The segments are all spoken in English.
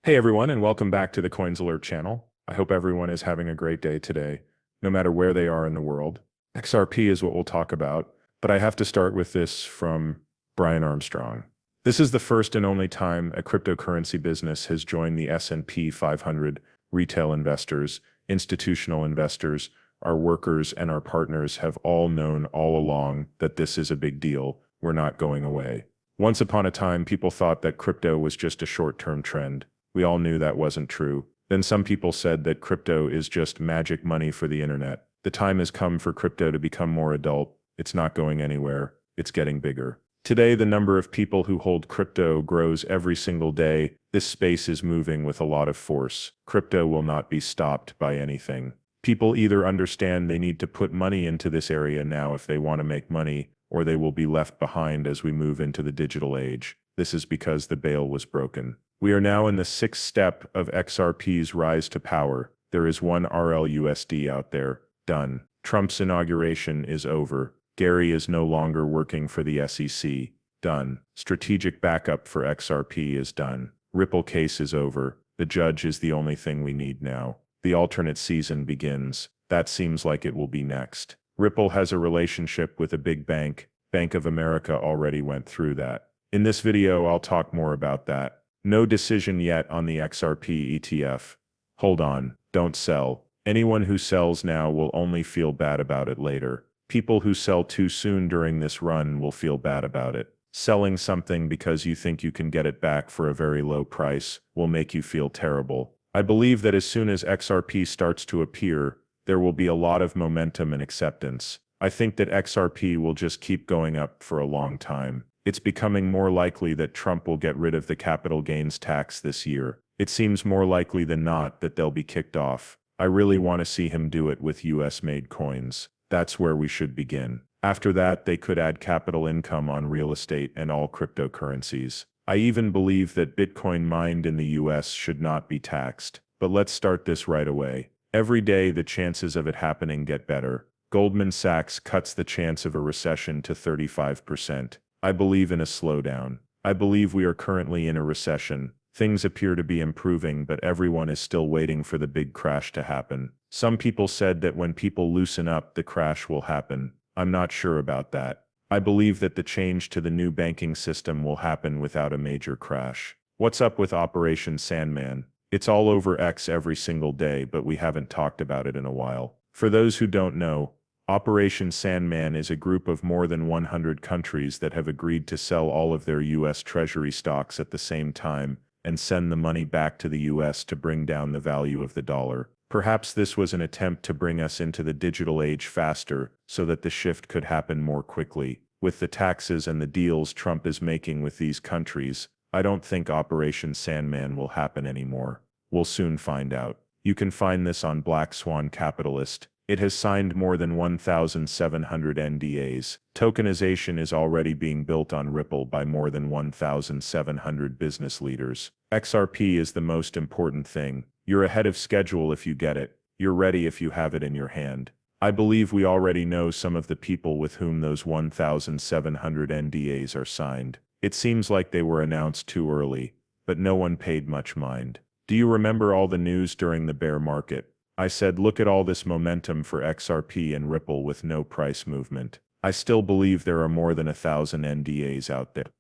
Hey everyone, and welcome back to the Coins Alert channel. I hope everyone is having a great day today, no matter where they are in the world. XRP is what we'll talk about, but I have to start with this from Brian Armstrong. This is the first and only time a cryptocurrency business has joined the S&P 500. Retail investors, institutional investors, our workers, and our partners have all known all along that this is a big deal. We're not going away. Once upon a time, people thought that crypto was just a short-term trend. We all knew that wasn't true. Then some people said that crypto is just magic money for the internet. The time has come for crypto to become more adult. It's not going anywhere. It's getting bigger. Today, the number of people who hold crypto grows every single day. This space is moving with a lot of force. Crypto will not be stopped by anything. People either understand they need to put money into this area now if they want to make money, or they will be left behind as we move into the digital age. This is because the bail was broken. We are now in the sixth step of XRP's rise to power. There is one RLUSD out there. Done. Trump's inauguration is over. Gary is no longer working for the SEC. Done. Strategic backup for XRP is done. Ripple case is over. The judge is the only thing we need now. The alternate season begins. That seems like it will be next. Ripple has a relationship with a big bank. Bank of America already went through that. In this video, I'll talk more about that. No decision yet on the XRP ETF. Hold on, don't sell. Anyone who sells now will only feel bad about it later. People who sell too soon during this run will feel bad about it. Selling something because you think you can get it back for a very low price will make you feel terrible. I believe that as soon as XRP starts to appear, there will be a lot of momentum and acceptance. I think that XRP will just keep going up for a long time. It's becoming more likely that Trump will get rid of the capital gains tax this year. It seems more likely than not that they'll be kicked off. I really want to see him do it with US-made coins. That's where we should begin. After that, they could add capital income on real estate and all cryptocurrencies. I even believe that Bitcoin mined in the US should not be taxed. But let's start this right away. Every day, the chances of it happening get better. Goldman Sachs cuts the chance of a recession to 35%. I believe in a slowdown. I believe we are currently in a recession. Things appear to be improving, but everyone is still waiting for the big crash to happen. Some people said that when people loosen up, the crash will happen. I'm not sure about that. I believe that the change to the new banking system will happen without a major crash. What's up with Operation Sandman? It's all over X every single day, but we haven't talked about it in a while. For those who don't know, Operation Sandman is a group of more than 100 countries that have agreed to sell all of their U.S. Treasury stocks at the same time and send the money back to the U.S. to bring down the value of the dollar. Perhaps this was an attempt to bring us into the digital age faster so that the shift could happen more quickly. With the taxes and the deals Trump is making with these countries, I don't think Operation Sandman will happen anymore. We'll soon find out. You can find this on Black Swan Capitalist. It has signed more than 1,700 NDAs. Tokenization is already being built on Ripple by more than 1,700 business leaders. XRP is the most important thing. You're ahead of schedule if you get it. You're ready if you have it in your hand. I believe we already know some of the people with whom those 1,700 NDAs are signed. It seems like they were announced too early, but no one paid much mind. Do you remember all the news during the bear market? I said, look at all this momentum for XRP and Ripple with no price movement. I still believe there are more than 1,000 NDAs out there.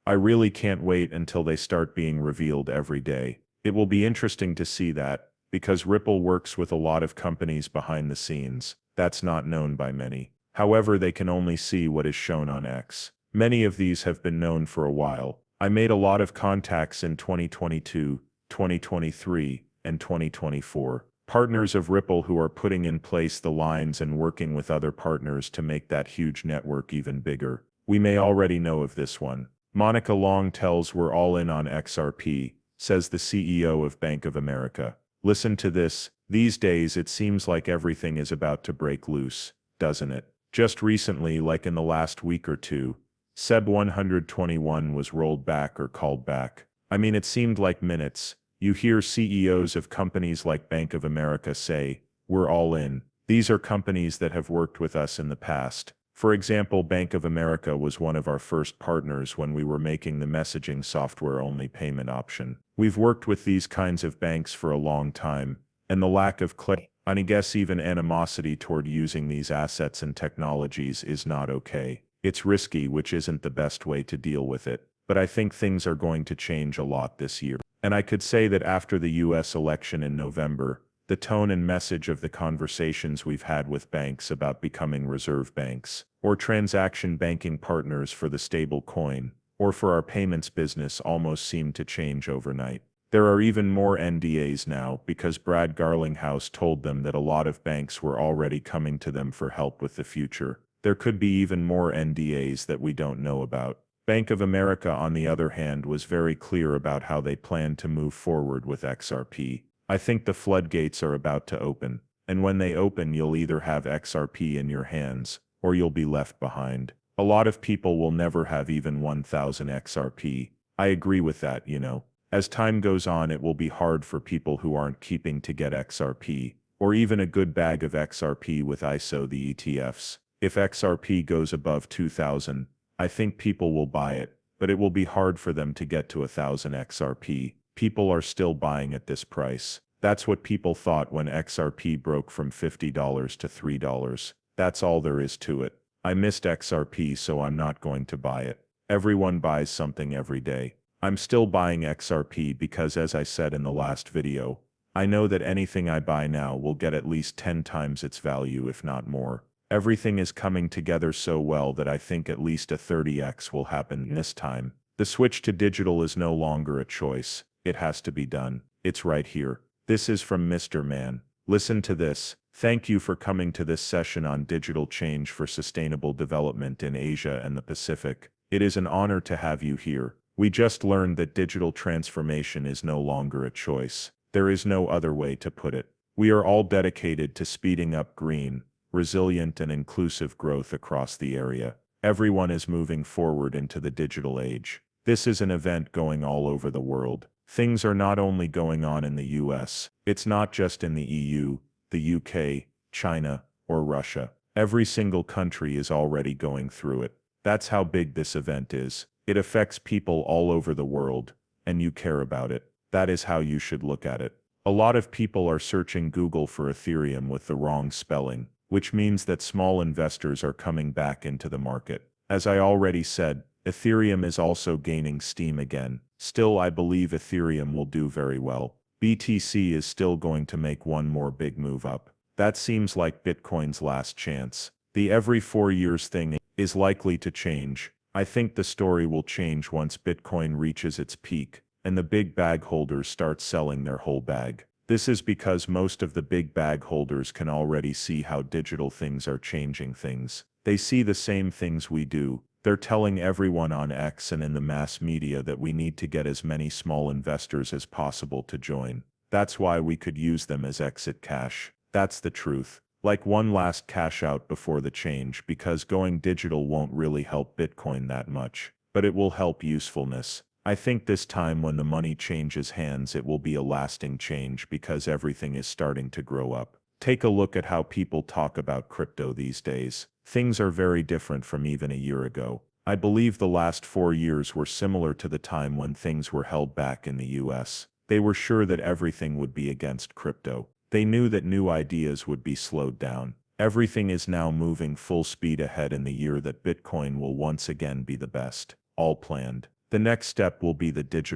I really can't wait until they start being revealed every day. It will be interesting to see that, because Ripple works with a lot of companies behind the scenes. That's not known by many. However, they can only see what is shown on X. Many of these have been known for a while. I made a lot of contacts in 2022, 2023, and 2024. Partners of Ripple who are putting in place the lines and working with other partners to make that huge network even bigger. We may already know of this one. Monica Long tells we're all in on XRP, says the CEO of Bank of America. Listen to this. These days it seems like everything is about to break loose, doesn't it? Just recently, like in the last week or two, SEB 121 was rolled back or called back. I mean, it seemed like minutes. You hear CEOs of companies like Bank of America say, we're all in. These are companies that have worked with us in the past. For example, Bank of America was one of our first partners when we were making the messaging software-only payment option. We've worked with these kinds of banks for a long time, and the lack of clarity, and I guess even animosity toward using these assets and technologies is not okay. It's risky, which isn't the best way to deal with it, but I think things are going to change a lot this year. And I could say that after the US election in November, the tone and message of the conversations we've had with banks about becoming reserve banks, or transaction banking partners for the stable coin, or for our payments business almost seemed to change overnight. There are even more NDAs now because Brad Garlinghouse told them that a lot of banks were already coming to them for help with the future. There could be even more NDAs that we don't know about. Bank of America, on the other hand, was very clear about how they plan to move forward with XRP. I think the floodgates are about to open, and when they open, you'll either have XRP in your hands, or you'll be left behind. A lot of people will never have even 1,000 XRP. I agree with that, you know. As time goes on, it will be hard for people who aren't keeping to get XRP, or even a good bag of XRP with ISO, the ETFs. If XRP goes above 2,000, I think people will buy it, but it will be hard for them to get to 1,000 XRP. People are still buying at this price. That's what people thought when XRP broke from $50 to $3. That's all there is to it. I missed XRP, so I'm not going to buy it. Everyone buys something every day. I'm still buying XRP because, as I said in the last video, I know that anything I buy now will get at least 10 times its value, if not more. Everything is coming together so well that I think at least a 30x will happen this time. The switch to digital is no longer a choice. It has to be done. It's right here. This is from Mr. Man. Listen to this. Thank you for coming to this session on digital change for sustainable development in Asia and the Pacific. It is an honor to have you here. We just learned that digital transformation is no longer a choice. There is no other way to put it. We are all dedicated to speeding up green, resilient and inclusive growth across the area. Everyone is moving forward into the digital age. This is an event going all over the world. Things are not only going on in the US, it's not just in the EU, the UK, China, or Russia. Every single country is already going through it. That's how big this event is. It affects people all over the world, and you care about it. That is how you should look at it. A lot of people are searching Google for Ethereum with the wrong spelling, which means that small investors are coming back into the market. As I already said, Ethereum is also gaining steam again. Still, I believe Ethereum will do very well. BTC is still going to make one more big move up. That seems like Bitcoin's last chance. The every 4 years thing is likely to change. I think the story will change once Bitcoin reaches its peak, and the big bag holders start selling their whole bag. This is because most of the big bag holders can already see how digital things are changing things. They see the same things we do. They're telling everyone on X and in the mass media that we need to get as many small investors as possible to join. That's why we could use them as exit cash. That's the truth. Like one last cash out before the change, because going digital won't really help Bitcoin that much, but it will help usefulness. I think this time when the money changes hands, it will be a lasting change because everything is starting to grow up. Take a look at how people talk about crypto these days. Things are very different from even a year ago. I believe the last 4 years were similar to the time when things were held back in the US. They were sure that everything would be against crypto. They knew that new ideas would be slowed down. Everything is now moving full speed ahead in the year that Bitcoin will once again be the best. All planned. The next step will be the digital